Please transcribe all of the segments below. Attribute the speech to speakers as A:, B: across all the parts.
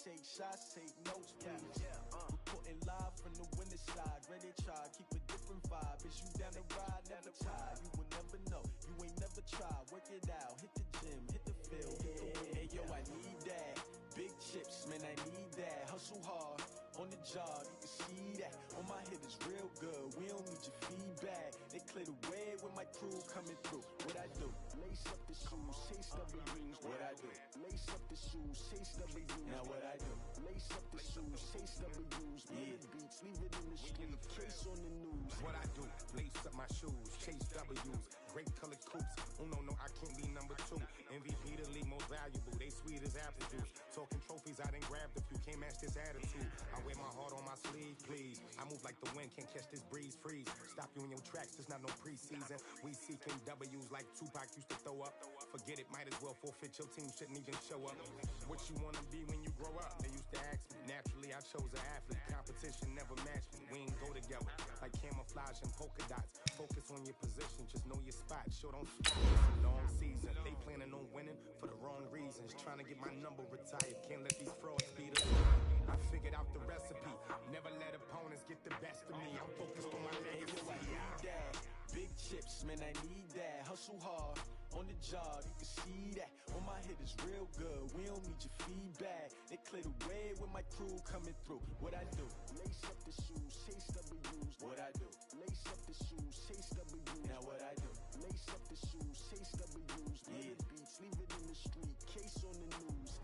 A: take shots, take notes, please. Reporting live from the winter side. Ready to try, keep a different vibe. Is you down the ride, never tired. You will never know, you ain't never tried. Work it out, hit the gym, hit the field, hit the win. Hey yo, I need that. Big chips, man, I need that. Hustle hard, on the job, you can see that. On my head is real good, we don't need your feedback. They clear the way with my crew coming through. What I do? Lace up the shoes, chase W's. What I do? Lace up the shoes, chase W's. Now what I do? Lace up the shoes, chase W's. Yeah. Beats, leave it in the street, case on the news.
B: What I do? Lace up my shoes, chase W's. Great colored coupes. Oh no, I can't be number 2. MVP the league most valuable. They sweet as apple juice. Talking trophies, I done grabbed a few. Can't match this attitude. I wear my heart on my sleeve, please. I move like the wind, can't catch this breeze. Freeze. Stop you in your tracks. There's not no preseason. We seeking W's like Tupac used to throw up. Forget it, might as well forfeit. Your team shouldn't even show up. What you wanna be when you grow up? They used to ask me. Naturally, I chose an athlete. Competition never matched me. We ain't go together like camouflage and polka dots. Focus on your position, just know your spot. Sure don't smoke. It's a long season. They planning on winning for the wrong reasons. Trying to get my number retired. Can't let these frauds beat us. I figured out the recipe. Never let opponents get the best of me. I'm focused on my legacy.
A: I need that. Big chips, man, I need that. Hustle hard, on the job, you can see that. On my head is real good, we don't need your feedback. They clear the way with my crew coming through. What I do? Lace up the shoes, chase W's. What I do? Lace up the shoes, chase W's. Now what I do? Lace up the shoes, chase W's. Yeah. Beats, leave it in the street, case on the news.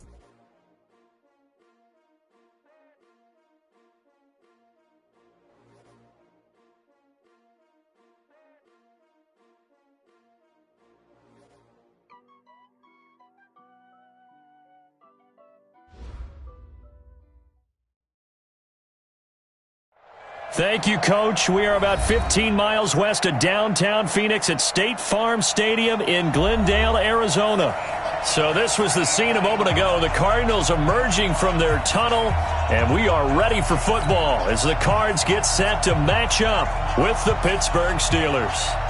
C: Thank you, Coach. We are about 15 miles west of downtown Phoenix at State Farm Stadium in Glendale, Arizona. So this was the scene a moment ago. The Cardinals emerging from their tunnel, and we are ready for football as the Cards get set to match up with the Pittsburgh Steelers.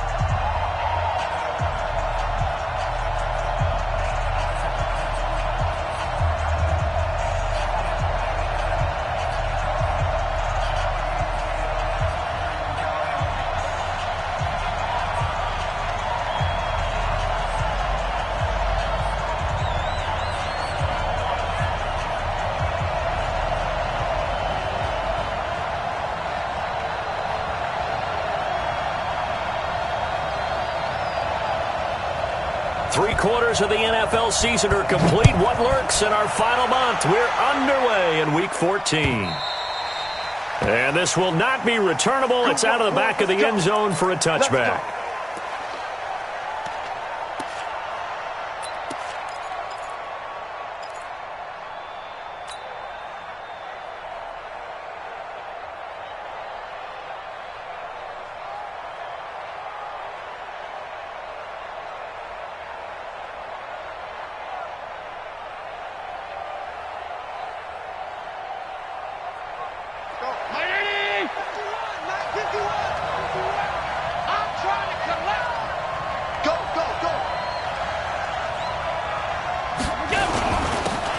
C: Three-quarters of the NFL season are complete. What lurks in our final month? We're underway in Week 14. And this will not be returnable. It's out of the back of the end zone for a touchback.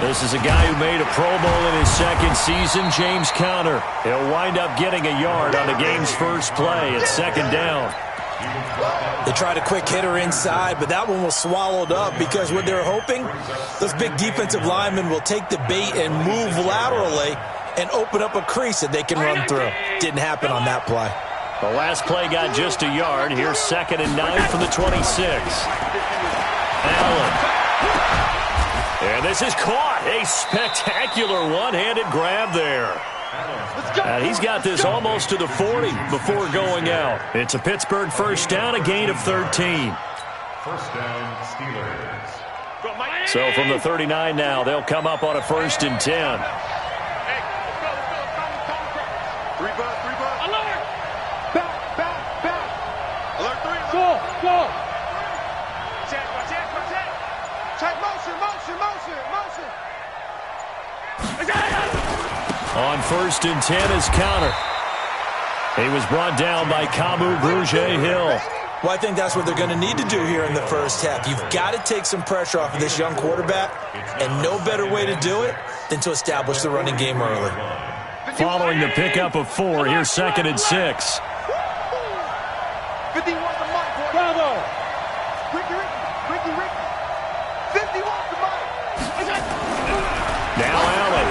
C: This is a guy who made a Pro Bowl in his second season, James Conner. He'll wind up getting a yard on the game's first play at second down.
D: They tried a quick hitter inside, but that one was swallowed up because what they're hoping, those big defensive linemen will take the bait and move laterally and open up a crease that they can run through. Didn't happen on that play.
C: The last play got just a yard. Here's 2nd and 9 from the 26. Allen. And this is caught. A spectacular one-handed grab there. And he's got this almost to the 40 before going out. It's a Pittsburgh first down, a gain of 13.
E: First down, Steelers.
C: So from the 39 now, they'll come up on a 1st and 10.
F: Alert! Back! Alert 3. Go! Check motion.
C: On 1st and 10 is Conner. He was brought down by Kamu Grugier-Hill.
D: Well, I think that's what they're going to need to do here in the first half. You've got to take some pressure off of this young quarterback, and no better way to do it than to establish the running game early.
C: Following the pickup of 4, here's 2nd and 6.
F: 51 to Mike. Bravo. Ricky. 51 to Mike.
C: Now Allen.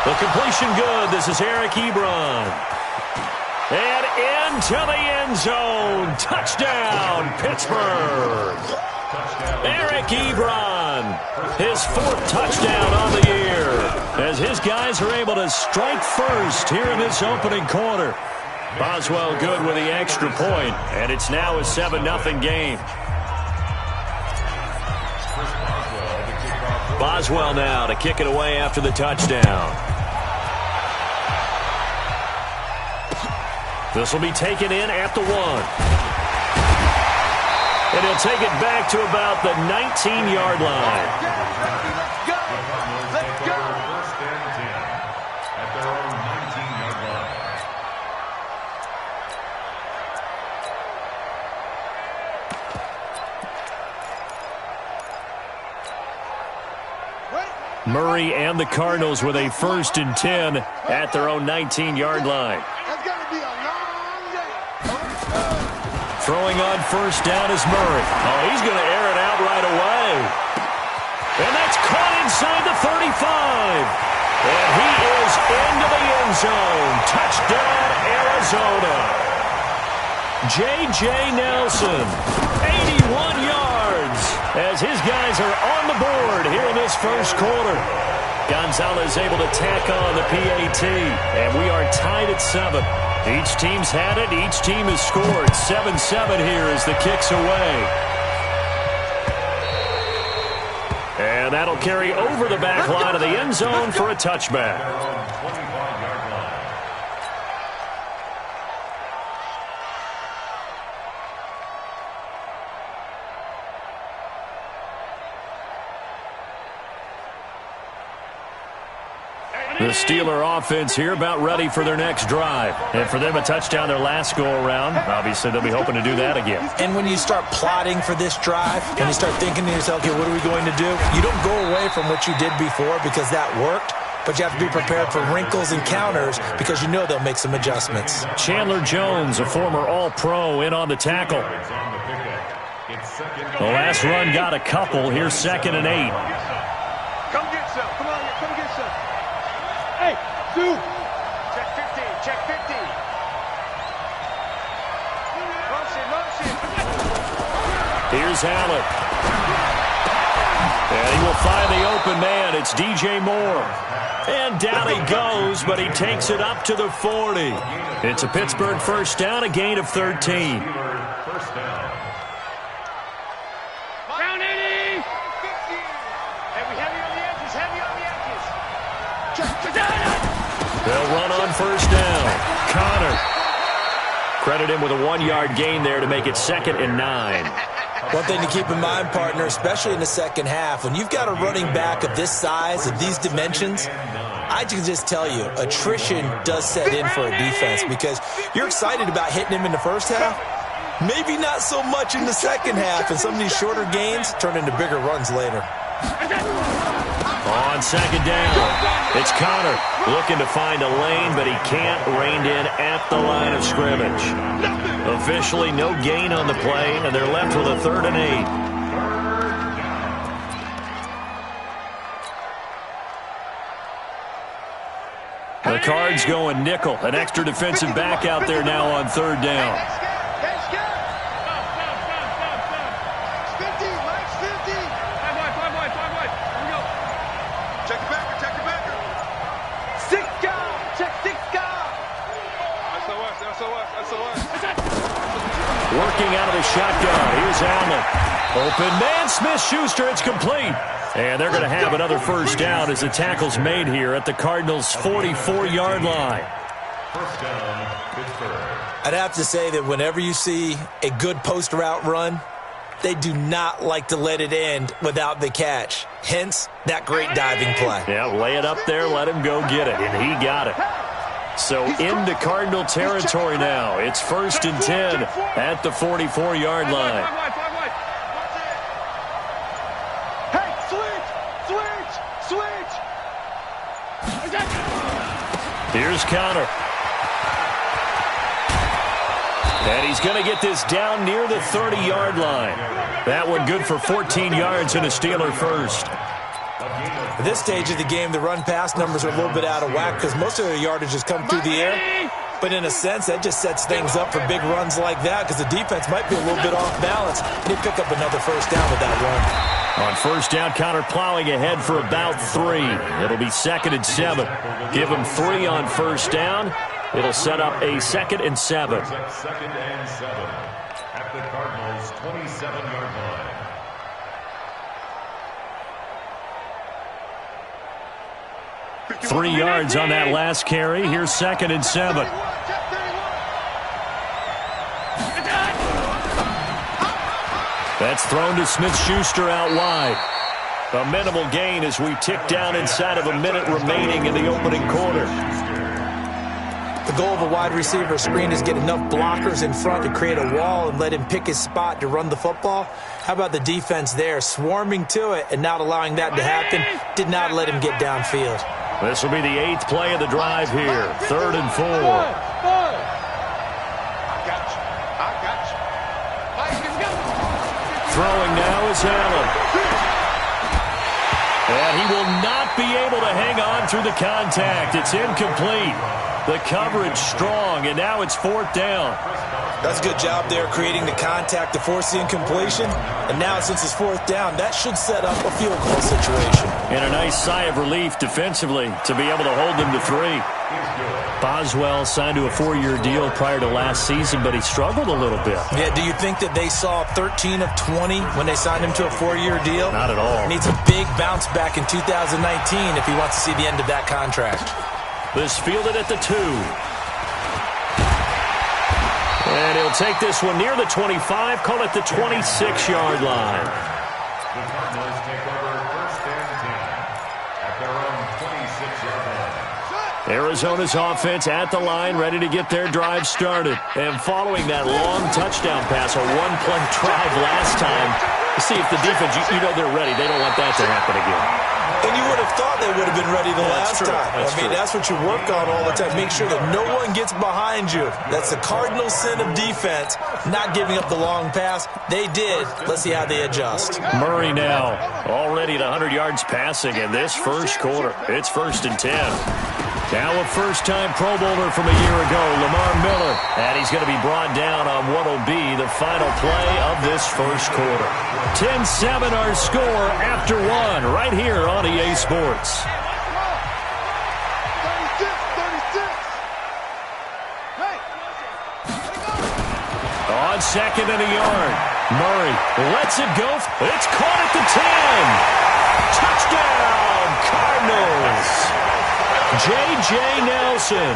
C: The completion good. This is Eric Ebron. And into the end zone. Touchdown, Pittsburgh. Eric Ebron, his 4th touchdown on the year, as his guys are able to strike first here in this opening quarter. Boswell good with the extra point, and it's now a 7-0 game. Boswell now to kick it away after the touchdown. This will be taken in at the 1. And he'll take it back to about the 19-yard line.
F: Let's go.
E: First and 10 at their own 19-yard line.
C: Murray and the Cardinals with a 1st and 10 at their own 19-yard line.
F: That's going to be a long day.
C: Throwing on 1st down is Murray. Oh, he's going to air it out right away. And that's caught inside the 35. And he is into the end zone. Touchdown, Arizona. J.J. Nelson, 81 yards, as his guys are on the board here in this first quarter. Gonzalez able to tack on the PAT, and we are tied at 7. Each team's had it. Each team has scored. 7-7 here as the kick's away. And that'll carry over the back line of the end zone for a touchback. The Steeler offense here about ready for their next drive. And for them, a touchdown their last go-around. Obviously, they'll be hoping to do that again.
D: And when you start plotting for this drive and you start thinking to yourself, okay, what are we going to do? You don't go away from what you did before because that worked, but you have to be prepared for wrinkles and counters because you know they'll make some adjustmts.
C: Chandler Jones, a former All-Pro, in on the tackle. The last run got a couple. Here's 2nd and 8.
F: Come get some. Come on, come get some. Hey, dude. Check 50. Check 50. Motion.
C: Here's Allen. And he will find the open man. It's DJ Moore. And down he goes, but he takes it up to the 40. It's a Pittsburgh first down, a gain of 13.
E: First down.
F: Round 80. Heavy on the edges. Heavy on the edges.
C: They'll run on first down. Connor. Credit him with a 1-yard gain there to make it 2nd and 9.
D: One thing to keep in mind, partner, especially in the second half, when you've got a running back of this size, of these dimensions, I can just tell you, attrition does set in for a defense because you're excited about hitting him in the first half. Maybe not so much in the second half, and some of these shorter gains turn into bigger runs later.
C: On second down, it's Connor looking to find a lane, but he can't. Reined in at the line of scrimmage. Officially no gain on the play, and they're left with a 3rd and 8. The Cards going nickel. An extra defensive back out there now on 3rd down. Working out of the shotgun. Here's Allen. Open man, Smith-Schuster. It's complete. And they're going to have another first down as the tackle's made here at the Cardinals' 44-yard line.
E: First down, Pittsburgh.
D: I'd have to say that whenever you see a good post route run, they do not like to let it end without the catch. Hence, that great diving play.
C: Yeah, lay it up there, let him go get it, and he got it. So into Cardinal territory now. It's 1st and 10 at the 44-yard line.
F: Hey, switch!
C: Here's Connor. And he's going to get this down near the 30-yard line. That one good for 14 yards and a Steeler first.
D: At this stage of the game, the run-pass numbers are a little bit out of whack because most of their yardage has come through the air. But in a sense, that just sets things up for big runs like that because the defense might be a little bit off balance. And they pick up another first down with that run.
C: On first down, Connor plowing ahead for about 3. It'll be 2nd and 7. Give him 3 on first down. It'll set up a 2nd and 7.
E: 2nd and 7 at the Cardinals' 27-yard line.
C: Three yards on that last carry. Here's 2nd and 7. That's thrown to Smith-Schuster out wide. A minimal gain as we tick down inside of a minute remaining in the opening quarter.
D: The goal of a wide receiver screen is get enough blockers in front to create a wall and let him pick his spot to run the football. How about the defense there, swarming to it and not allowing that to happen? Did not let him get downfield.
C: This will be the 8th play of the drive here. 3rd and 4. Throwing now is Allen. And he will not be able to hang on through the contact. It's incomplete. The coverage strong, and now it's 4th down.
D: That's a good job there creating the contact to force the incompletion. And now since it's 4th down, that should set up a field goal situation.
C: And a nice sigh of relief defensively to be able to hold them to 3. Boswell signed to a 4-year deal prior to last season, but he struggled a little bit.
D: Yeah, do you think that they saw 13 of 20 when they signed him to a 4-year deal?
C: Not at all.
D: Needs a big bounce back in 2019 if he wants to see the end of that contract.
C: This fielded at the 2. And he'll take this one near the 25, call it the 26-yard line.
E: The Cardinals take over 1st and 10 at their own 26-yard line.
C: Arizona's offense at the line, ready to get their drive started. And following that long touchdown pass, a one-play drive last time, to see if the defense, you know they're ready. They don't want that to happen again.
D: And you would have thought they would have been ready the last time. That's what you work on all the time. Make sure that no one gets behind you. That's the cardinal sin of defense, not giving up the long pass. They did. Let's see how they adjust.
C: Murray now already at 100 yards passing in this first quarter. It's 1st and 10. Now a first-time Pro Bowler from a year ago, Lamar Miller. And he's going to be brought down on what will be the final play of this first quarter. 10-7 our score after 1 right here on EA Sports. 36. On 2nd and a yard. Murray lets it go. It's caught at the 10. Touchdown, Cardinals. J.J. Nelson,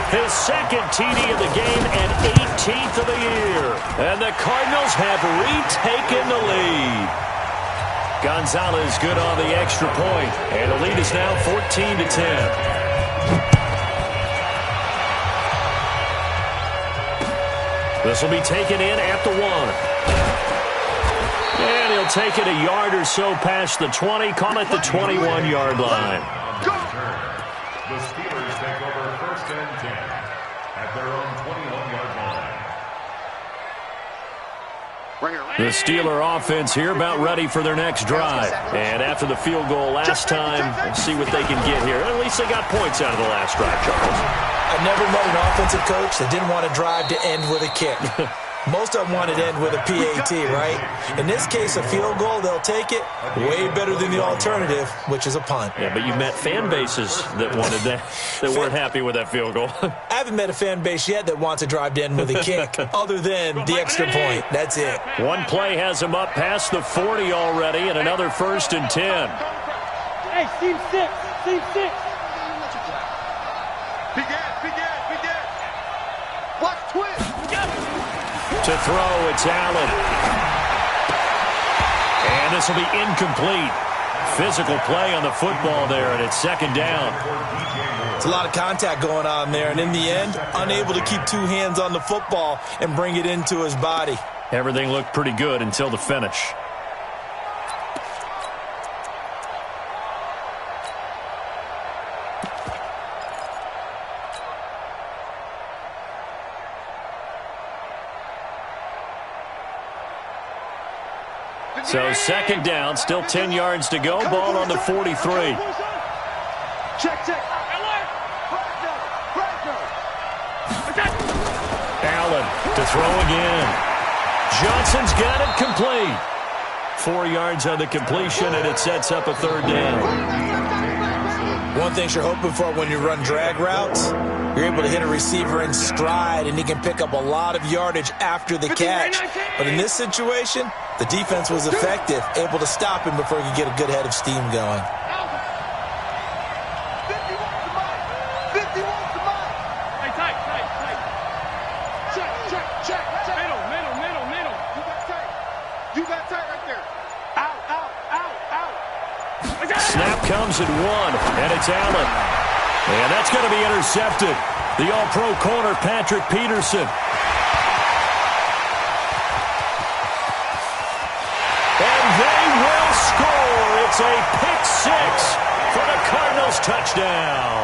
C: his 2nd TD of the game and 18th of the year. And the Cardinals have retaken the lead. Gonzalez good on the extra point, and the lead is now 14-10. This will be taken in at the 1. And he'll take it a yard or so past the 20, call it the 21-yard line.
E: The Steelers take over 1st and 10 at their own 21-yard line.
C: The Steeler offense here about ready for their next drive. And after the field goal last time, we'll see what they can get here. At least they got points out of the last drive, Charles.
D: I've never met an offensive coach that didn't want a drive to end with a kick. Most of them want it to end with a PAT, right? In this case, a field goal, they'll take it. Way better than the alternative, which is a punt.
C: Yeah, but you met fan bases that wanted that, that weren't happy with that field goal.
D: I haven't met a fan base yet that wants a drive to end with a kick, other than the extra point. That's it.
C: One play has him up past the 40 already, and another 1st and 10.
F: Hey, team 6. Begin. Watch twist.
C: To throw, it's Allen. And this will be incomplete. Physical play on the football there, and it's 2nd down.
D: It's a lot of contact going on there, and in the end, unable to keep 2 hands on the football and bring it into his body.
C: Everything looked pretty good until the finish. So second down, still 10 yards to go. Ball on the 43.
F: Check.
C: Allen to throw again. Johnson's got it complete. 4 yards on the completion, and it sets up a third down.
D: One thing you're hoping for when you run drag routes, you're able to hit a receiver in stride, and he can pick up a lot of yardage after the catch. But in this situation, the defense was effective, able to stop him before he could get a good head of steam going.
C: Snap comes at 1, and it's Allen. And that's going to be intercepted. The all-pro corner, Patrick Peterson. And they will score. It's a pick 6 for the Cardinals touchdown.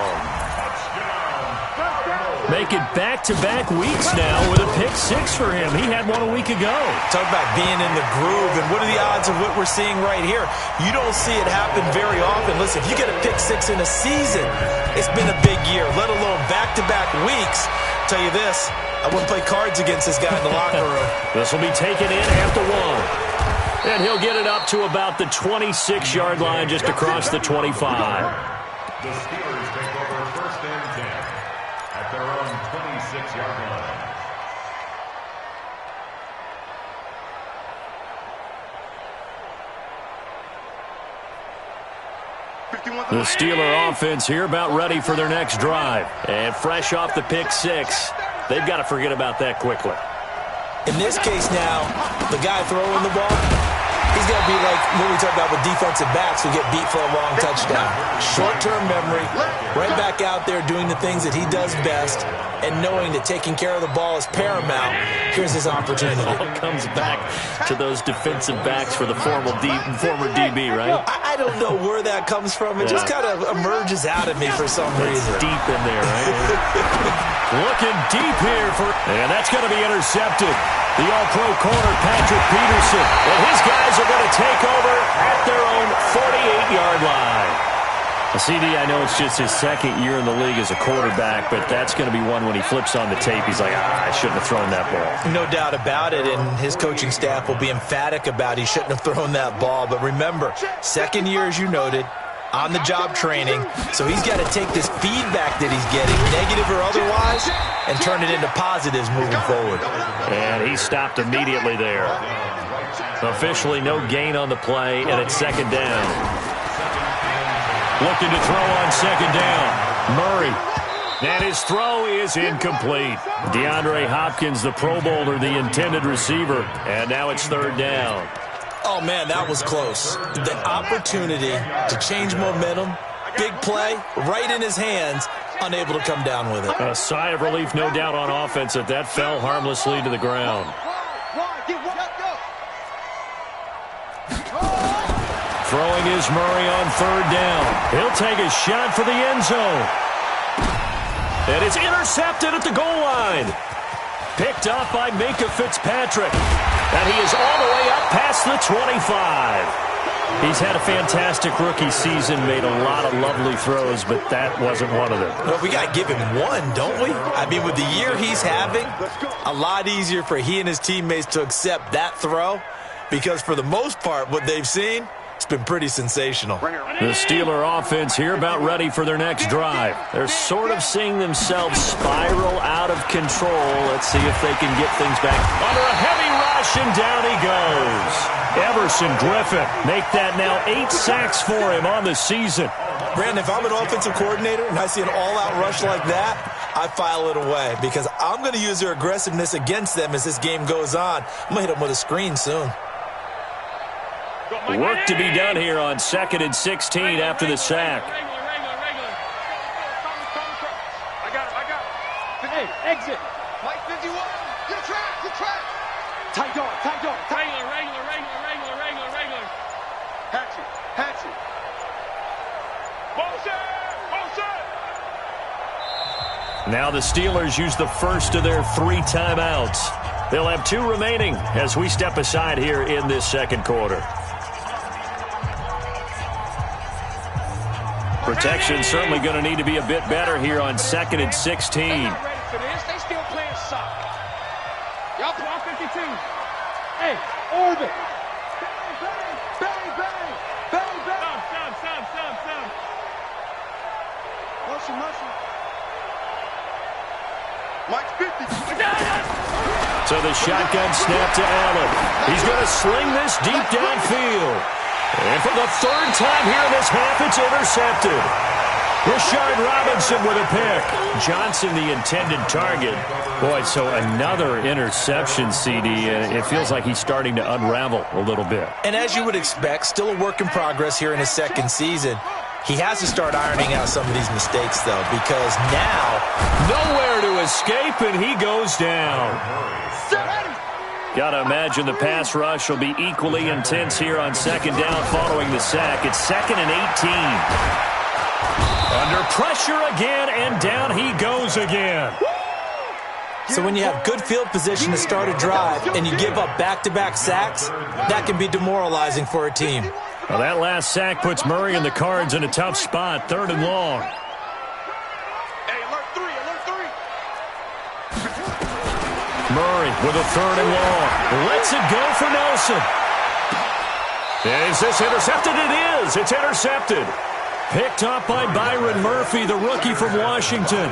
C: Make it back-to-back weeks now with a pick 6 for him. He had one a week ago.
D: Talk about being in the groove, and what are the odds of what we're seeing right here? You don't see it happen very often. Listen, if you get a pick 6 in a season, it's been a big year, let alone back-to-back weeks. I'll tell you this, I wouldn't play cards against this guy in the locker room.
C: This will be taken in at the 1. And he'll get it up to about the 26-yard line, just across the 25.
E: The Steelers take over first and 10 at their own 26-yard line.
C: The Steeler offense here about ready for their next drive. And fresh off the pick 6, they've got to forget about that quickly.
D: In this case now, the guy throwing the ball, he's got to be like what we talk about with defensive backs who get beat for a long touchdown. Short-term memory, right back out there doing the things that he does best, and knowing that taking care of the ball is paramount. Here's his opportunity.
C: It all comes back to those defensive backs for the former DB, right?
D: I don't know where that comes from. It just kind of emerges out of me for some reason.
C: It's deep in there, right? Looking deep here and that's going to be intercepted. The all-pro corner, Patrick Peterson. And his guys are going to take over at their own 48-yard line. CD, I know it's just his second year in the league as a quarterback, but that's going to be one when he flips on the tape, he's like, I shouldn't have thrown that ball.
D: No doubt about it, and his coaching staff will be emphatic about he shouldn't have thrown that ball. But remember, second year, as you noted, on-the-job training, so he's got to take this feedback that he's getting, negative or otherwise, and turn it into positives moving forward.
C: And he stopped immediately there. Officially no gain on the play, and it's second down. Looking to throw on second down. Murray. And his throw is incomplete. DeAndre Hopkins, the Pro Bowler, the intended receiver. And now it's third down.
D: Oh, man, that was close. The opportunity to change momentum, big play, right in his hands, unable to come down with it.
C: A sigh of relief, no doubt, on offense that fell harmlessly to the ground. Throwing is Murray on third down. He'll take a shot for the end zone. And it's intercepted at the goal line. Picked up by Minka Fitzpatrick. And he is all the way up past the 25. He's had a fantastic rookie season, made a lot of lovely throws, but that wasn't one of them.
D: Well, we got to give him one, don't we? I mean, with the year he's having, a lot easier for he and his teammates to accept that throw, because for the most part, what they've seen, it's been pretty sensational.
C: The Steeler offense here about ready for their next drive. They're sort of seeing themselves spiral out of control. Let's see if they can get things back. Under a heavy rush, and down he goes. Everson Griffin make that now 8 sacks for him on the season.
D: Brandon, if I'm an offensive coordinator and I see an all-out rush like that, I file it away because I'm going to use their aggressiveness against them as this game goes on. I'm going to hit them with a screen soon.
C: Work to be done here on 2nd and 16 after the sack.
F: I got it. Hey, exit. Mike 51. Good track. Tight dog. Regular. Hatchet. Motion.
C: Now the Steelers use the first of their 3 timeouts. They'll have 2 remaining as we step aside here in this second quarter. Protection certainly going to need to be a bit better here on 2nd and 16.
F: They're not ready for this. They still playing soccer. Y'all play 52. Hey, orbit. Bang, bang, bang, bang. Stop. Motion. Mike 50.
C: So the shotgun snap to Allen. He's going to sling this deep downfield. And for the 3rd time here in this half, it's intercepted. Rashard Robinson with a pick. Johnson, the intended target. Boy, so another interception, CD. It feels like he's starting to unravel a little bit.
D: And as you would expect, still a work in progress here in his 2nd season. He has to start ironing out some of these mistakes, though, because now
C: nowhere to escape, and he goes down. Got to imagine the pass rush will be equally intense here on 2nd down following the sack. It's 2nd and 18. Under pressure again, and down he goes again.
D: So when you have good field position to start a drive and you give up back-to-back sacks, that can be demoralizing for a team.
C: Well, that last sack puts Murray and the Cards in a tough spot, 3rd and long.
F: Hey, alert 3.
C: Murray with a 3rd and long. Lets it go for Nelson. Is this intercepted? It is. It's intercepted. Picked up by Byron Murphy, the rookie from Washington.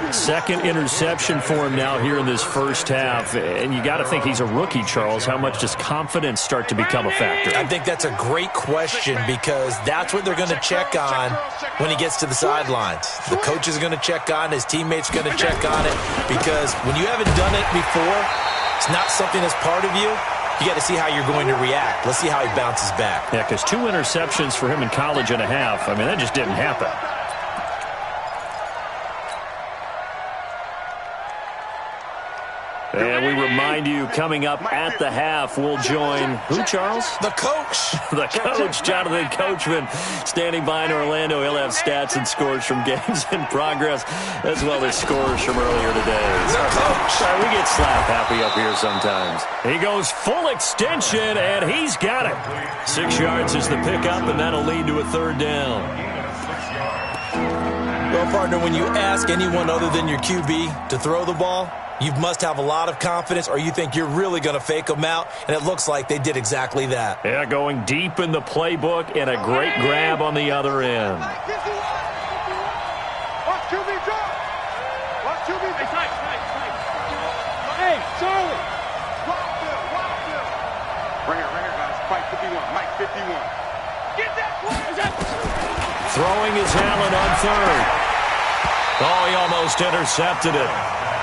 C: 2nd interception for him now here in this first half. And you got to think he's a rookie, Charles. How much does confidence start to become a factor?
D: I think that's a great question because that's what they're going to check on when he gets to the sidelines. The coach is going to check on, his teammates going to check on it, because when you haven't done it before, it's not something that's part of you. You got to see how you're going to react. Let's see how he bounces back.
C: Yeah, because 2 interceptions for him in college and a half. I mean, that just didn't happen. And we remind you, coming up at the half, we'll join who, Charles?
D: The coach.
C: The coach, Jonathan Coachman, standing by in Orlando. He'll have stats and scores from games in progress, as well as scores from earlier today.
D: The coach.
C: Sorry, we get slap happy up here sometimes. He goes full extension, and he's got it. 6 yards is the pickup, and that'll lead to a 3rd down.
D: Well, partner, when you ask anyone other than your QB to throw the ball, you must have a lot of confidence, or you think you're really going to fake them out, and it looks like they did exactly that.
C: Yeah, going deep in the playbook, and a great grab on the other end.
F: Watch QB drop. Watch QB. Hey, Charlie. Watch him. Right here, guys. Fight 51. Mike 51. Get that play.
C: Throwing his Allen on 3rd. Oh, he almost intercepted it.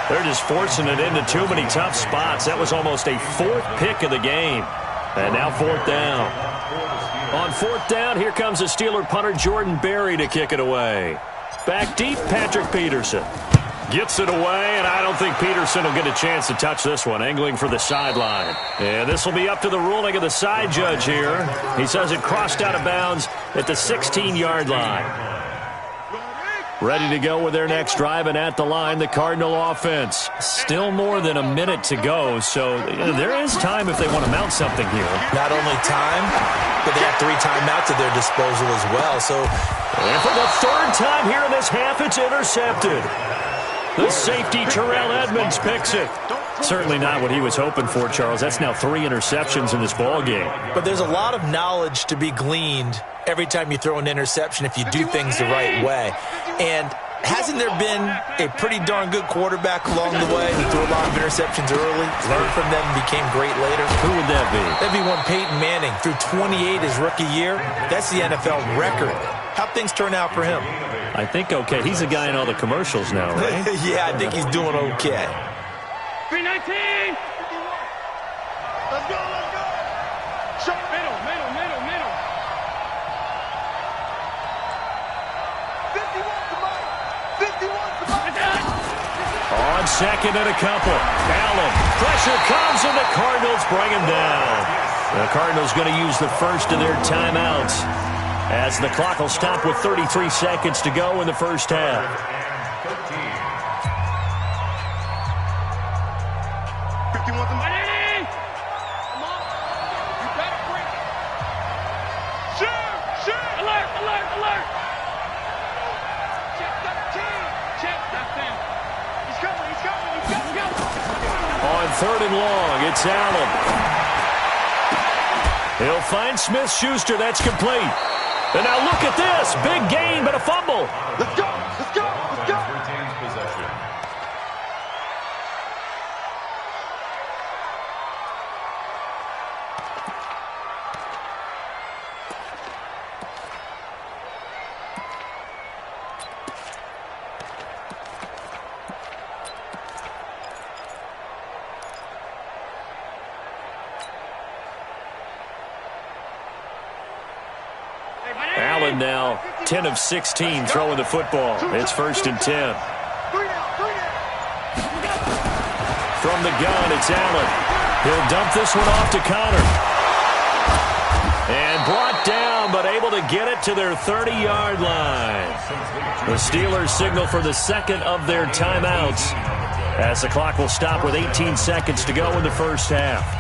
C: They're just forcing it into too many tough spots. That was almost a 4th pick of the game. And now 4th down. On 4th down, here comes the Steeler punter Jordan Berry to kick it away. Back deep, Patrick Peterson. Gets it away, and I don't think Peterson will get a chance to touch this one, angling for the sideline. And this will be up to the ruling of the side judge here. He says it crossed out of bounds at the 16-yard line. Ready to go with their next drive, and at the line, the Cardinal offense. Still more than a minute to go, so there is time if they want to mount something here.
D: Not only time, but they have 3 timeouts at their disposal as well.
C: And for the 3rd time here in this half, it's intercepted. The safety, Terrell Edmonds, picks it. Certainly not what he was hoping for, Charles. That's now 3 interceptions in this ball game.
D: But there's a lot of knowledge to be gleaned every time you throw an interception if you do things the right way. And hasn't there been a pretty darn good quarterback along the way who threw a lot of interceptions early, learned from them, and became great later?
C: Who would that be?
D: That'd be one Peyton Manning. Threw 28 his rookie year. That's the NFL record. How'd things turn out for him?
C: I think okay. He's the guy in all the commercials now, right?
D: Yeah, I think he's doing okay.
F: 319. Let's go. Short middle. 51 to Mike.
C: On 2nd and a couple. Allen. Pressure comes, and the Cardinals bring him down. The Cardinals going to use the first of their timeouts, as the clock will stop with 33 seconds to go in the first half.
F: 51 to Mike. Come on. You better bring it. Shoot. Alert.
C: 3rd and long. It's Allen. He'll find Smith-Schuster. That's complete. And now look at this. Big gain, but a fumble.
F: Let's go. Let's go. Let's go.
E: Retains possession.
C: Allen now 10 of 16 throwing the football. It's 1st and 10. From the gun, it's Allen. He'll dump this one off to Connor. And brought down, but able to get it to their 30-yard line. The Steelers signal for the second of their timeouts, as the clock will stop with 18 seconds to go in the first half.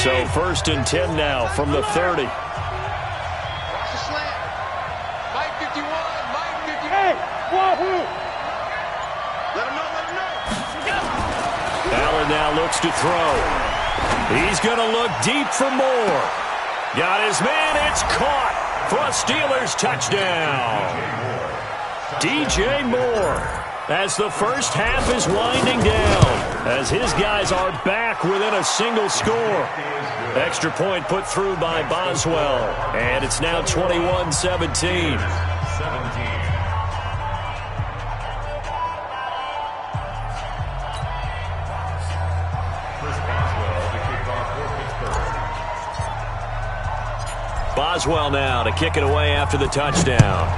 C: So 1st and 10 now from the 30.
F: Watch the slant. Mike 51. Mike 50. Hey, wahoo! Let him know.
C: Allen now looks to throw. He's going to look deep for more. Got his man. It's caught for a Steelers touchdown. DJ Moore, as the first half is winding down, as his guys are back within a single score. Extra point put through by Boswell, and it's now 21-17. Boswell now to kick it away after the touchdown.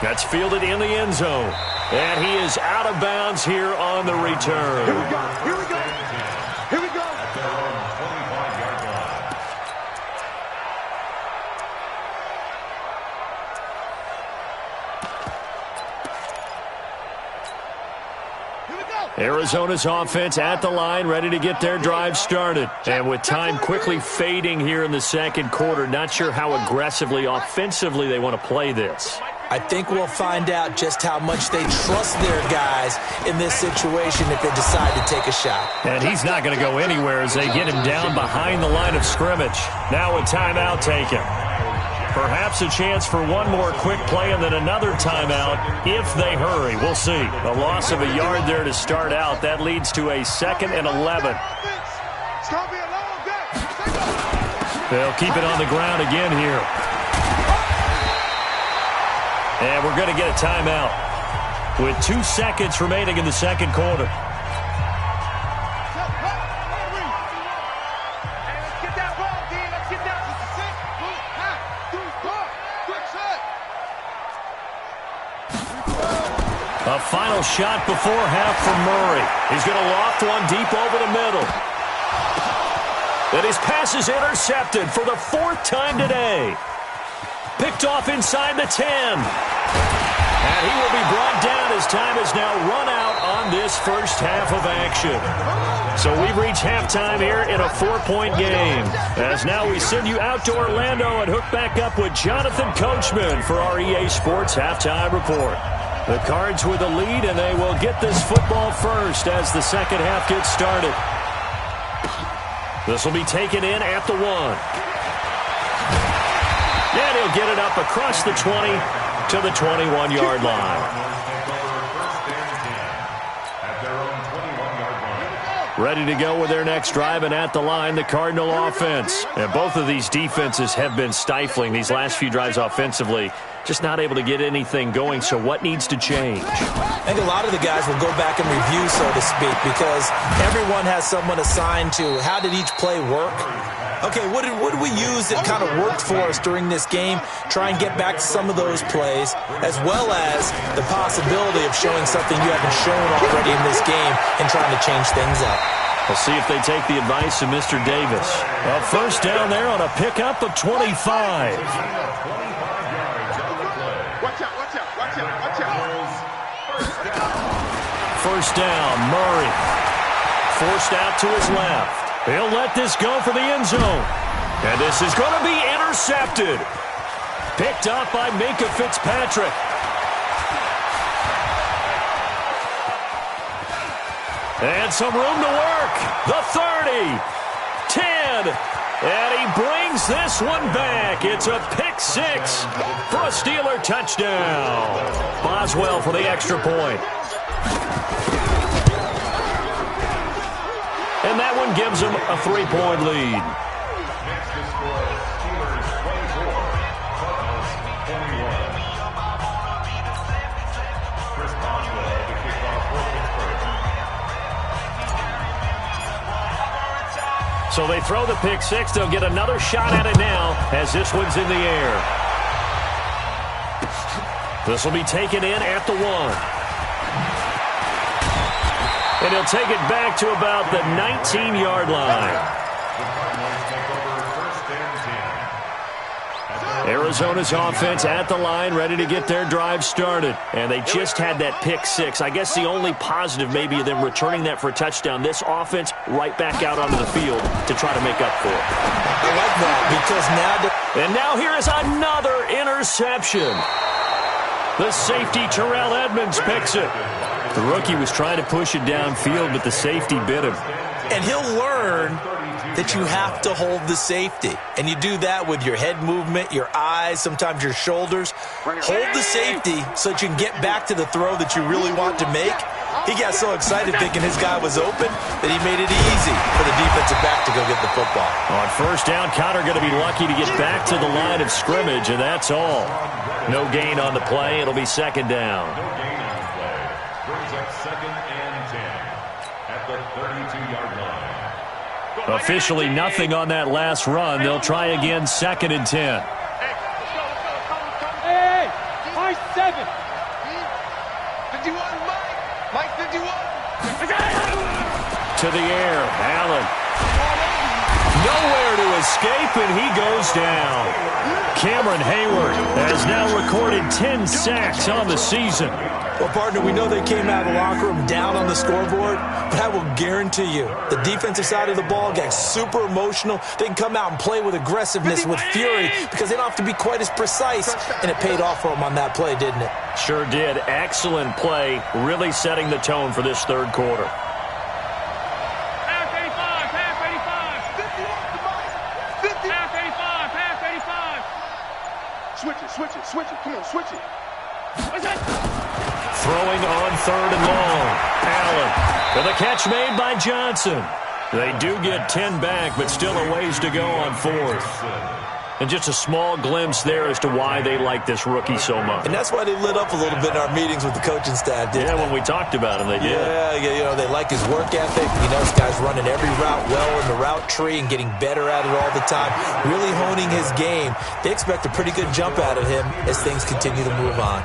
C: That's fielded in the end zone. And he is out of bounds here on the return.
F: Here we go. Here we go. Here we go.
E: At their own 25-yard line.
F: Here we go.
C: Arizona's offense at the line, ready to get their drive started. And with time quickly fading here in the second quarter, not sure how aggressively, offensively they want to play this.
D: I think we'll find out just how much they trust their guys in this situation if they decide to take a shot.
C: And he's not going to go anywhere as they get him down behind the line of scrimmage. Now a timeout taken. Perhaps a chance for one more quick play and then another timeout if they hurry. We'll see. A loss of a yard there to start out. That leads to a 2nd and 11.
F: It's going to be a long day.
C: They'll keep it on the ground again here. And we're going to get a timeout with 2 seconds remaining in the second quarter.
F: Hey, let's get that ball, D. Let's get that.
C: A final shot before half from Murray. He's going to loft one deep over the middle. And his pass is intercepted for the 4th time today. Picked off inside the 10. And he will be brought down as time is now run out on this first half of action. So we've reached halftime here in a 4-point game. As now we send you out to Orlando and hook back up with Jonathan Coachman for our EA Sports Halftime Report. The Cards with the lead, and they will get this football first as the second half gets started. This will be taken in at the 1. And he'll get it up across the 20 to the 21-yard line. Ready to go with their next drive, and at the line, the Cardinal offense. And both of these defenses have been stifling these last few drives offensively. Just not able to get anything going, so what needs to change?
D: I think a lot of the guys will go back and review, so to speak, because everyone has someone assigned to how did each play work. Okay, what did we use that kind of worked for us during this game? Try and get back to some of those plays, as well as the possibility of showing something you haven't shown already in this game and trying to change things up.
C: We'll see if they take the advice of Mr. Davis. A first down there on a pickup of 25.
E: Watch out, watch out, watch out, watch out.
C: First down, Murray. Forced out to his left. He'll let this go for the end zone. And this is going to be intercepted. Picked up by Minkah Fitzpatrick. And some room to work. The 30, 10, and he brings this one back. It's a pick six for a Steeler touchdown. Boswell for the extra point. And that one gives him a 3-point lead.
E: Next to score, Steelers 24, Cardinals 21. Chris Boswell to kick off for Pittsburgh.
C: So they throw the pick six. They'll get another shot at it now as this one's in the air. This will be taken in at the 1. And he'll take it back to about the 19-yard line.
E: The Cardinals take over first and 10.
C: Arizona's offense at the line, ready to get their drive started. And they just had that pick six. I guess the only positive maybe of them returning that for a touchdown. This offense right back out onto the field to try to make up for it.
D: I like that because now...
C: And now here is another interception. The safety, Terrell Edmonds, picks it. The rookie was trying to push it downfield, but the safety bit him.
D: And he'll learn that you have to hold the safety. And you do that with your head movement, your eyes, sometimes your shoulders. Hold the safety so that you can get back to the throw that you really want to make. He got so excited thinking his guy was open that he made it easy for the defensive back to go get the football.
C: On first down, Connor going to be lucky to get back to the line of scrimmage, and that's all. No gain on the play. It'll be second down.
E: No gain on the play. Brings up second and 10 at the 32-yard line.
C: Officially nothing on that last run. They'll try again second and 10.
F: Hey, Mike 7. 51, Mike 51.
C: To the air, Allen. Nowhere to escape, and he goes down. Cameron Hayward has now recorded 10 sacks on the season.
D: Well, partner, we know they came out of the locker room down on the scoreboard, but I will guarantee you the defensive side of the ball gets super emotional. They can come out and play with aggressiveness, with fury, because they don't have to be quite as precise, and it paid off for them on that play, didn't it?
C: Sure did. Excellent play, really setting the tone for this third quarter.
F: Switch it, come on, switch it.
C: Throwing on third and long. Allen with a catch made by Johnson. They do get 10 back, but still a ways to go on fourth. And just a small glimpse there as to why they like this rookie so much.
D: And that's why they lit up a little bit in our meetings with the coaching staff, didn't they?
C: When we talked about him, they did.
D: Yeah, they like his work ethic. You know, this guy's running every route well in the route tree and getting better at it all the time, really honing his game. They expect a pretty good jump out of him as things continue to move on.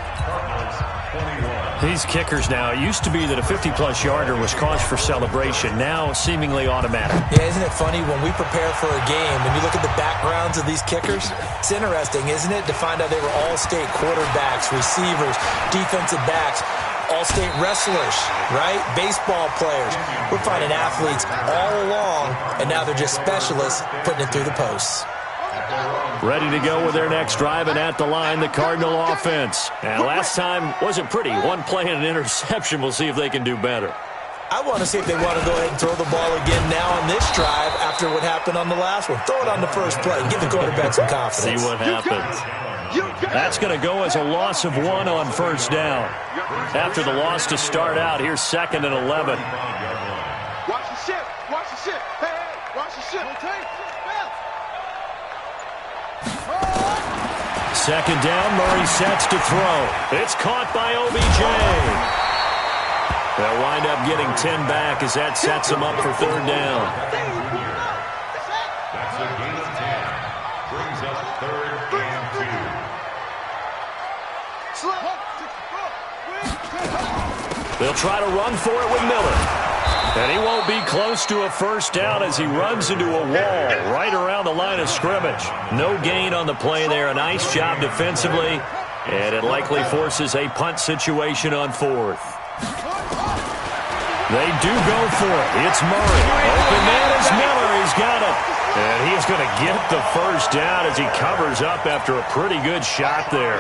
C: These kickers now, it used to be that a 50-plus yarder was cause for celebration. Now, seemingly automatic.
D: Yeah, isn't it funny? When we prepare for a game, when you look at the backgrounds of these kickers, it's interesting, isn't it, to find out they were all-state quarterbacks, receivers, defensive backs, all-state wrestlers, right? Baseball players. We're finding athletes all along, and now they're just specialists putting it through the posts.
C: Ready to go with their next drive, and at the line, the Cardinal offense. And last time wasn't pretty. One play and an interception. We'll see if they can do better.
D: I want to see if they want to go ahead and throw the ball again now on this drive after what happened on the last one. Throw it on the first play. Give the quarterback some confidence.
C: See what happens. That's going to go as a loss of 1 on first down. After the loss to start out, here's second and 11.
F: Watch the ship. Watch the ship. Hey, watch the ship. Okay.
C: Second down, Murray sets to throw. It's caught by OBJ. They'll wind up getting 10 back as that sets them up for third down.
E: That's a gain of 10. Brings up third and 2.
C: They'll try to run for it with Miller. And he won't be close to a first down as he runs into a wall right around the line of scrimmage. No gain on the play there. A nice job defensively. And it likely forces a punt situation on fourth. They do go for it. It's Murray. Open man is Miller. He's got it. And he's going to get the first down as he covers up after a pretty good shot there.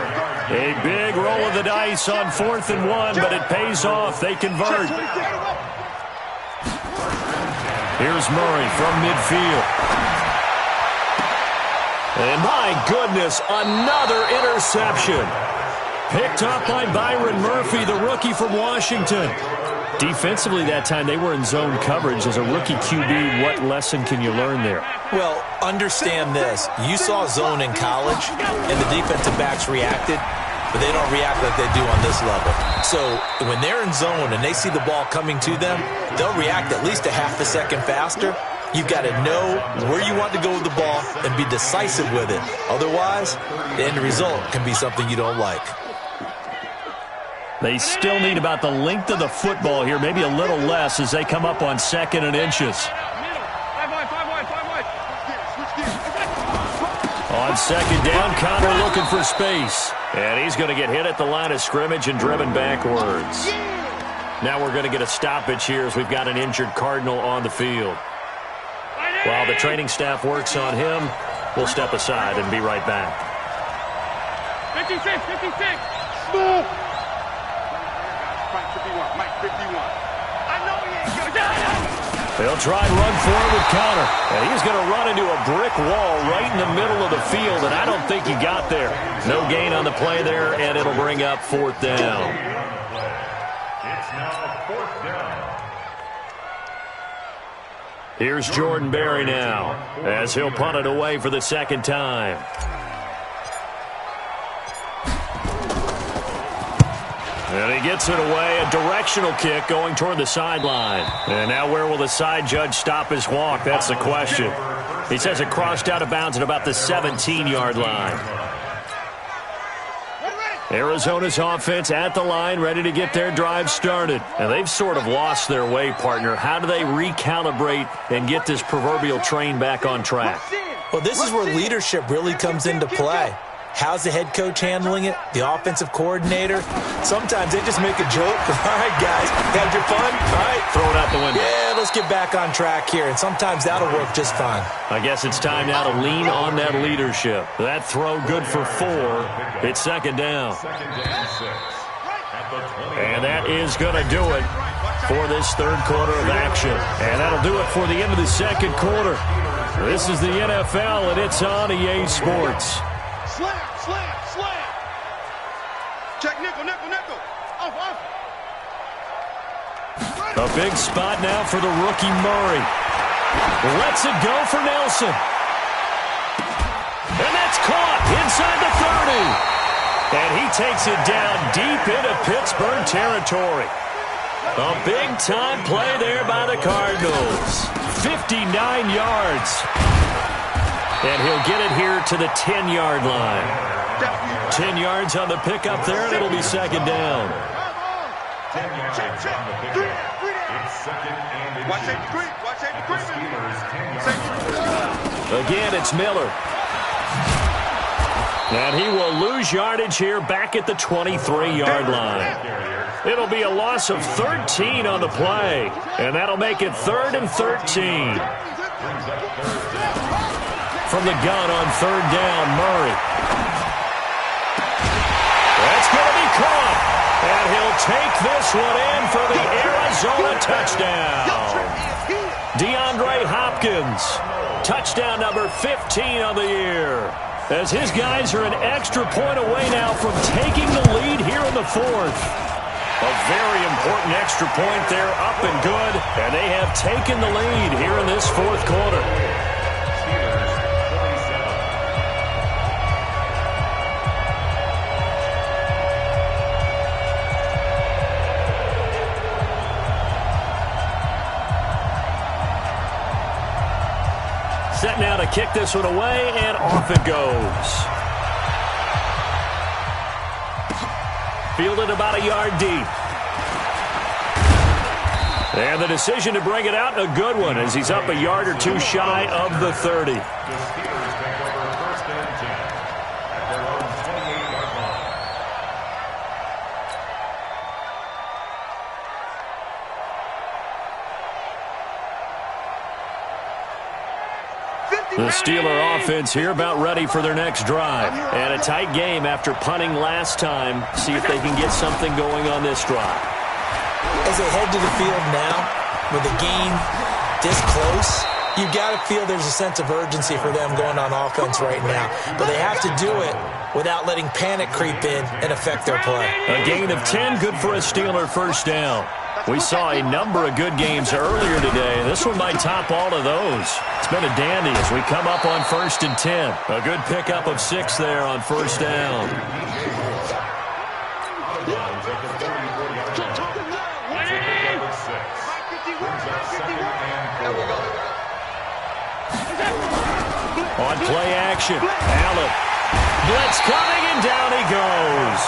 C: A big roll of the dice on 4th and 1, but it pays off. They convert. Here's Murray from midfield. And my goodness, another interception. Picked up by Byron Murphy, the rookie from Washington. Defensively that time, they were in zone coverage. As a rookie QB, what lesson can you learn there?
D: Well, understand this. You saw zone in college, and the defensive backs reacted, but they don't react like they do on this level. So when they're in zone and they see the ball coming to them, they'll react at least a half a second faster. You've got to know where you want to go with the ball and be decisive with it. Otherwise, the end result can be something you don't like.
C: They still need about the length of the football here, maybe a little less as they come up on 2nd and inches. On 2nd down, Connor looking for space. And he's going to get hit at the line of scrimmage and driven backwards. Now we're going to get a stoppage here as we've got an injured Cardinal on the field. While the training staff works on him, we'll step aside and be right back.
F: 56, 56. Move. Mike 51, Mike 51. I know he ain't good.
C: They'll try and run forward with Connor. And he's going to run into a brick wall right in the middle of the field, and I don't think he got there. No gain on the play there, and it'll bring up 4th down.
E: It's now 4th down.
C: Here's Jordan Berry now as he'll punt it away for the 2nd time. And he gets it away, a directional kick going toward the sideline. And now where will the side judge stop his walk? That's the question. He says it crossed out of bounds at about the 17-yard line. Arizona's offense at the line, ready to get their drive started. And they've sort of lost their way, partner. How do they recalibrate and get this proverbial train back on track?
D: Well, this is where leadership really comes into play. How's the head coach handling it? The offensive coordinator? Sometimes they just make a joke. All right, guys, had your fun? All right.
C: Throw it out the window.
D: Yeah, let's get back on track here. And sometimes that'll work just fine.
C: I guess it's time now to lean on that leadership. That throw good for 4. It's 2nd down. And that is going to do it for this 3rd quarter of action. And that'll do it for the end of the 2nd quarter. This is the NFL, and it's on EA Sports.
F: Slam, slam, slam. Check nickel, nickel, nickel. Off, off.
C: A big spot now for the rookie Murray. Lets it go for Nelson. And that's caught inside the 30. And he takes it down deep into Pittsburgh territory. A big-time play there by the Cardinals. 59 yards. And he'll get it here to the 10-yard line. 10 yards on the pickup there, and it'll be 2nd down.
E: 10 yards on the pickup. It's 2nd and inches.
F: Watch safety creep. Watch safety creep.
E: Steelers 10 yards.
C: Again, it's Miller. And he will lose yardage here back at the 23-yard line. It'll be a loss of 13 on the play. And that'll make it 3rd and 13. From the gun on 3rd down, Murray. That's going to be caught. And he'll take this one in for the Arizona touchdown. DeAndre Hopkins, touchdown number 15 on the year. As his guys are an extra point away now from taking the lead here in the 4th. A very important extra point there, up and good. And they have taken the lead here in this 4th quarter. Set now to kick this one away, and off it goes. Fielded about a yard deep. And the decision to bring it out, a good one, as he's up a yard or two shy of the 30.
E: The Steelers take over first and 10 at their own 28-yard line.
C: The Steeler offense here about ready for their next drive. And a tight game after punting last time. See if they can get something going on this drive.
D: As they head to the field now, with the game this close, you got to feel there's a sense of urgency for them going on offense right now. But they have to do it without letting panic creep in and affect their play.
C: A gain of 10, good for a Steeler first down. We saw a number of good games earlier today. This one might top all of those. It's been a dandy as we come up on first and 10. A good pickup of 6 there on first down. On play action, Allen. Blitz coming, and down he goes.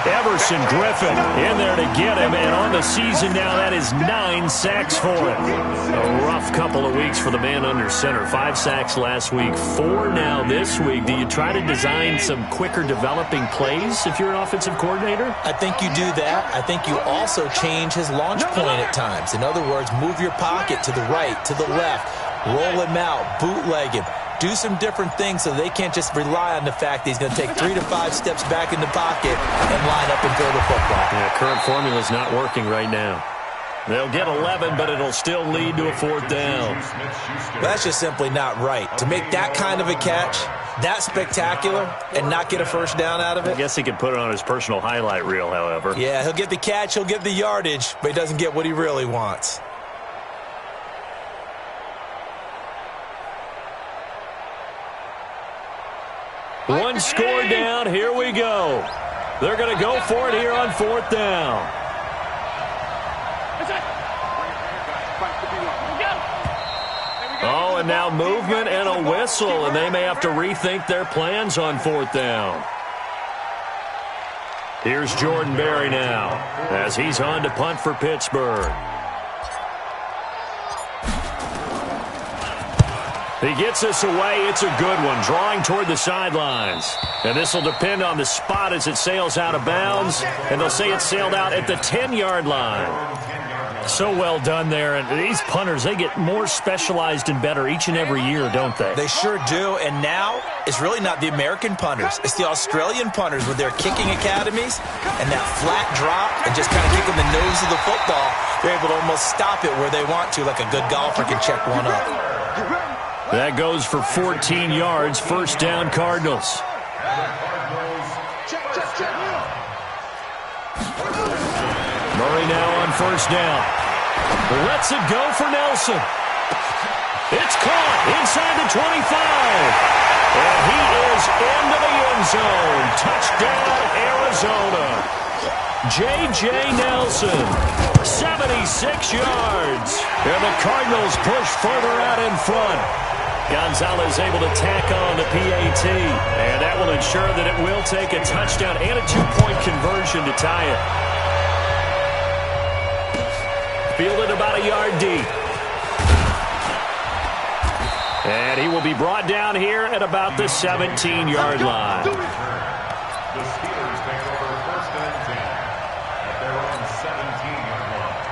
C: Everson Griffin in there to get him, and on the season now, that is 9 sacks for him. A rough couple of weeks for the man under center. 5 sacks last week, 4 now this week. Do you try to design some quicker developing plays if you're an offensive coordinator?
D: I think you do that. I think you also change his launch point at times. In other words, move your pocket to the right, to the left, roll him out, bootleg him. Do some different things so they can't just rely on the fact that he's going to take 3 to 5 steps back in the pocket and line up and throw the football.
C: Yeah, current formula is not working right now. They'll get 11, but it'll still lead to a 4th down.
D: That's just simply not right. To make that kind of a catch, that spectacular, and not get a first down out of it.
C: I guess he could put it on his personal highlight reel, however.
D: Yeah, he'll get the catch, he'll get the yardage, but he doesn't get what he really wants.
C: One score down, here we go. They're going to go for it here on 4th down. Oh, and now movement and a whistle, and they may have to rethink their plans on 4th down. Here's Jordan Berry now, as he's on to punt for Pittsburgh. He gets this away. It's a good one, drawing toward the sidelines. And this will depend on the spot as it sails out of bounds. And they'll say it sailed out at the 10-yard line. So well done there. And these punters, they get more specialized and better each and every year, don't they?
D: They sure do. And now it's really not the American punters. It's the Australian punters with their kicking academies and that flat drop and just kind of kicking the nose of the football. They're able to almost stop it where they want to, like a good golfer can check one up.
C: That goes for 14 yards. First down, Cardinals. Murray now on first down. Lets it go for Nelson. It's caught inside the 25. And he is into the end zone. Touchdown, Arizona. J.J. Nelson, 76 yards. And the Cardinals push further out in front. Gonzalez able to tack on the PAT, and that will ensure that it will take a touchdown and a 2-point conversion to tie it. Fielded about a yard deep. And he will be brought down here at about the 17-yard line.
E: The Steelers take over first and 10 at their own 17-yard line.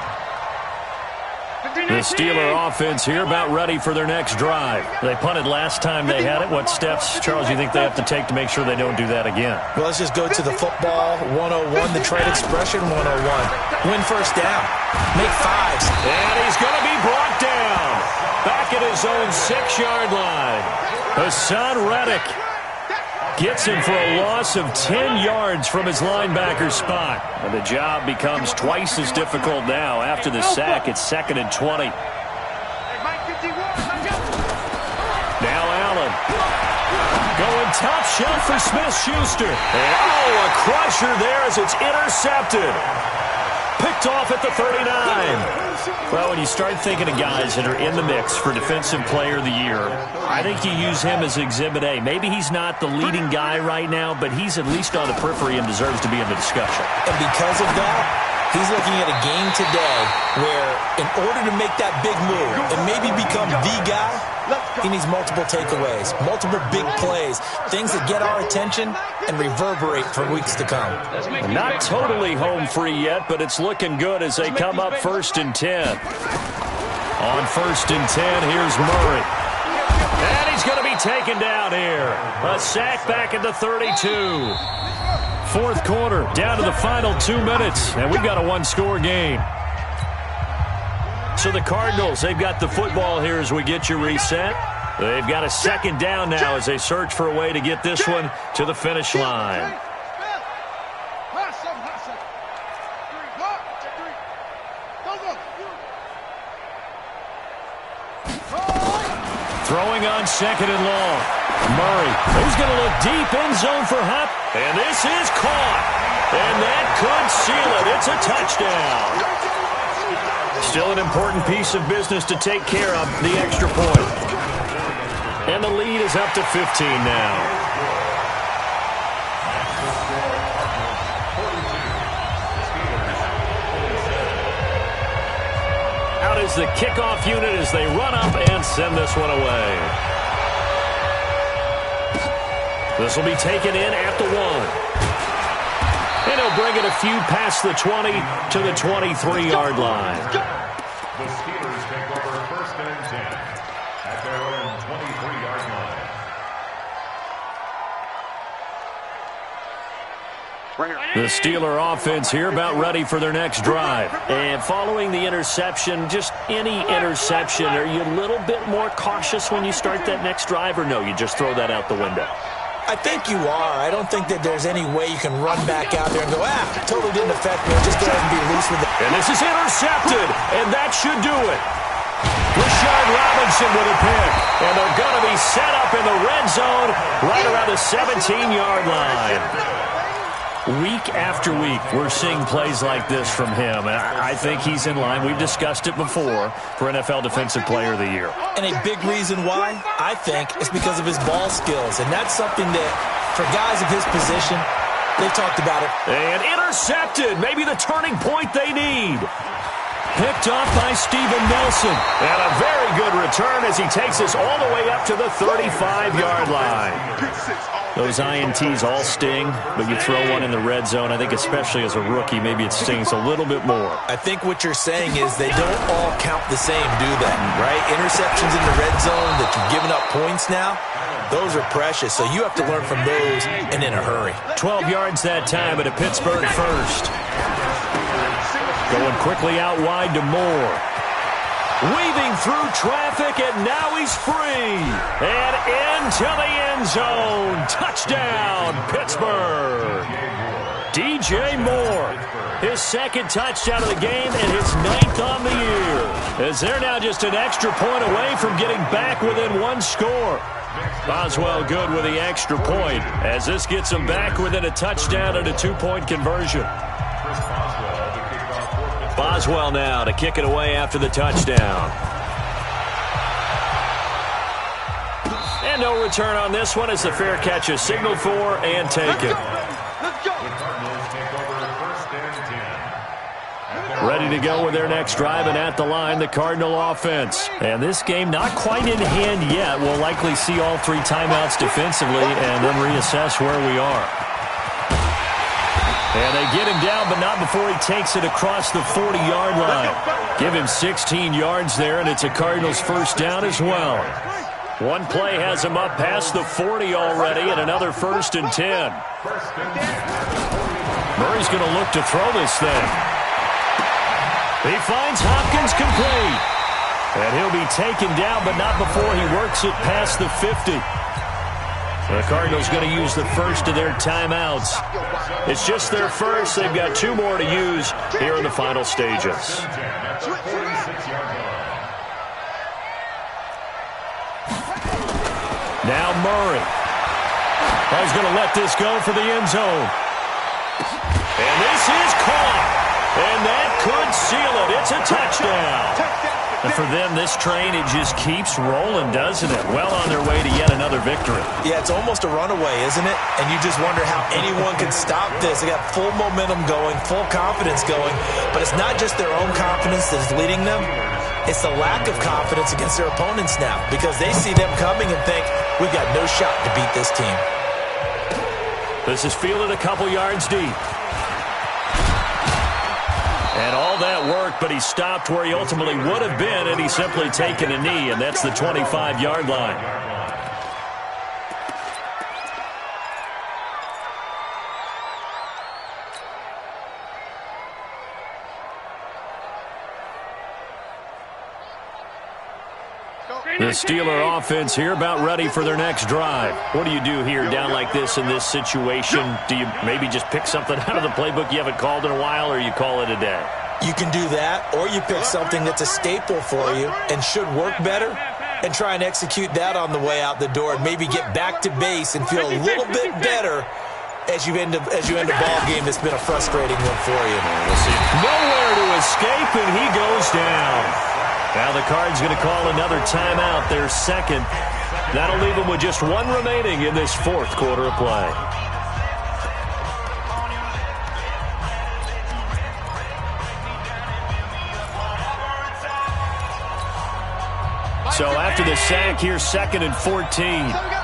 C: The Steeler offense here about ready for their next drive. They punted last time they had it. What steps, Charles, do you think they have to take to make sure they don't do that again?
D: Well, let's just go to the football 101, the trade expression 101. Win first down. Make 5s.
C: And he's going to be brought down. Back at his own 6-yard line. Hassan Reddick gets him for a loss of 10 yards from his linebacker spot. And the job becomes twice as difficult now. After the sack, it's 2nd and 20. Now Allen. Going top shelf for Smith-Schuster. And a crusher there as it's intercepted. Picked off at the 39. Well, when you start thinking of guys that are in the mix for Defensive Player of the Year, I think you use him as Exhibit A. Maybe he's not the leading guy right now, but he's at least on the periphery and deserves to be in the discussion.
D: And because of that, He's looking at a game today where in order to make that big move and maybe become the guy, he needs multiple takeaways, multiple big plays, things that get our attention and reverberate for weeks to come.
C: Not totally home free yet, but it's looking good as they come up 1st and 10. On 1st and 10, here's Murray. And he's going to be taken down here. A sack back at the 32. Fourth quarter, down to the final 2 minutes, and we've got a one-score game. So the Cardinals, they've got the football here as we get you reset. They've got a second down now as they search for a way to get this one to the finish line. Throwing on 2nd and long. Murray, who's going to look deep in zone for Hunt. And this is caught. And that could seal it. It's a touchdown. Still an important piece of business to take care of, the extra point. And the lead is up to 15 now. Out is the kickoff unit as they run up and send this one away. This will be taken in at the 1. And he'll bring it a few past the 20 to the 23-yard line.
E: The Steelers take over 1st and 10 at their own 23-yard line.
C: The Steeler offense here about ready for their next drive. And following the interception, just any interception, are you a little bit more cautious when you start that next drive, or no, you just throw that out the window?
D: I think you are. I don't think that there's any way you can run back out there and go, totally didn't affect me. Just go ahead and be loose with it.
C: And this is intercepted, and that should do it. Rashard Robinson with a pick, and they're going to be set up in the red zone right around the 17-yard line. Week after week, we're seeing plays like this from him, and I think he's in line. We've discussed it before for NFL Defensive Player of the Year.
D: And a big reason why, I think, is because of his ball skills, and that's something that, for guys of his position, they've talked about it.
C: And intercepted, maybe the turning point they need. Picked off by Steven Nelson, and a very good return as he takes us all the way up to the 35-yard line. Those INTs all sting, but you throw one in the red zone, I think especially as a rookie, maybe it stings a little bit more.
D: I think what you're saying is they don't all count the same, do they? Right? Interceptions in the red zone that you've given up points now, those are precious, so you have to learn from those and in a hurry.
C: 12 yards that time at a Pittsburgh first. Going quickly out wide to Moore. Weaving through traffic, and now he's free. And into the end zone. Touchdown, Pittsburgh. DJ Moore, his second touchdown of the game and his 9th on the year. As they're now just an extra point away from getting back within one score. Boswell good with the extra point as this gets them back within a touchdown and a 2-point conversion. Boswell now to kick it away after the touchdown. And no return on this one as the fair catch is signaled for and taken. Ready to go with their next drive, and at the line, the Cardinal offense. And this game not quite in hand yet. We'll likely see all 3 timeouts defensively and then reassess where we are. And they get him down, but not before he takes it across the 40-yard line. Give him 16 yards there, and it's a Cardinals first down as well. One play has him up past the 40 already, and another 1st and 10. Murray's going to look to throw this thing. He finds Hopkins complete. And he'll be taken down, but not before he works it past the 50. The Cardinals going to use the first of their timeouts. It's just their first. They've got 2 more to use here in the final stages. Now Murray. He's going to let this go for the end zone. And this is caught. And that could seal it. It's a touchdown. And for them, this train, it just keeps rolling, doesn't it? Well on their way to yet another victory.
D: Yeah, it's almost a runaway, isn't it? And you just wonder how anyone can stop this. They got full momentum going, full confidence going. But it's not just their own confidence that's leading them. It's the lack of confidence against their opponents now, because they see them coming and think, we've got no shot to beat this team.
C: This is fielded a couple yards deep. And all that work, but he stopped where he ultimately would have been, and he's simply taken a knee, and that's the 25-yard line. The Steeler offense here about ready for their next drive. What do you do here down like this in this situation? Do you maybe just pick something out of the playbook you haven't called in a while, or you call it a day?
D: You can do that, or you pick something that's a staple for you and should work better and try and execute that on the way out the door and maybe get back to base and feel a little bit better as you end a ball game that's been a frustrating one for you.
C: We'll see. Nowhere to escape, and he goes down. Now the Cards going to call another timeout, their second. That'll leave them with just one remaining in this fourth quarter of play. So after the sack, here's 2nd and 14.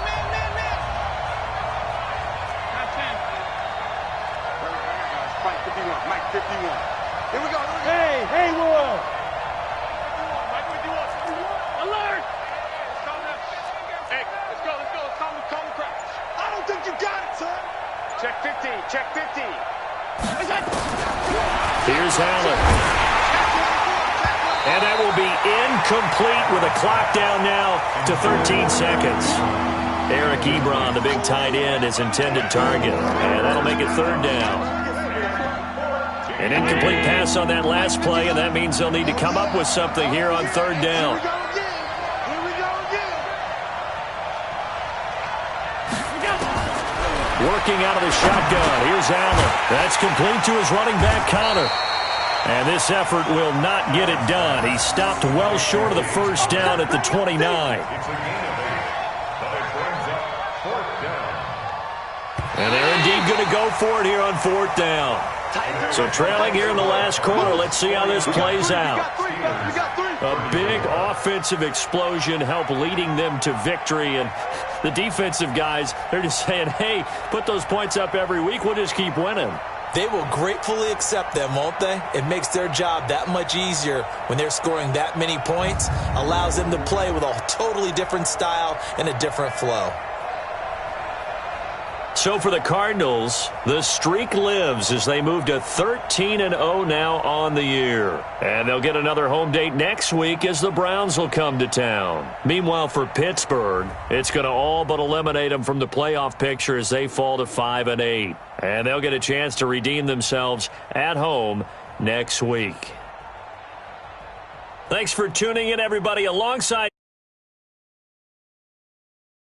C: Here's Allen. And that will be incomplete with a clock down now to 13 seconds. Eric Ebron, the big tight end, is intended target. And that'll make it 3rd down. An incomplete pass on that last play, and that means they'll need to come up with something here on 3rd down. Working out of the shotgun. Here's Allen. That's complete to his running back, Connor. And this effort will not get it done. He stopped well short of the 1st down at the 29. And they're indeed going to go for it here on 4th down. So trailing here in the last quarter. Let's see how this plays out. A big offensive explosion helped leading them to victory. And the defensive guys, they're just saying, hey, put those points up every week. We'll just keep winning.
D: They will gratefully accept them, won't they? It makes their job that much easier when they're scoring that many points. Allows them to play with a totally different style and a different flow.
C: So for the Cardinals, the streak lives as they move to 13-0 now on the year. And they'll get another home date next week as the Browns will come to town. Meanwhile, for Pittsburgh, it's going to all but eliminate them from the playoff picture as they fall to 5-8. And they'll get a chance to redeem themselves at home next week. Thanks for tuning in, everybody. Alongside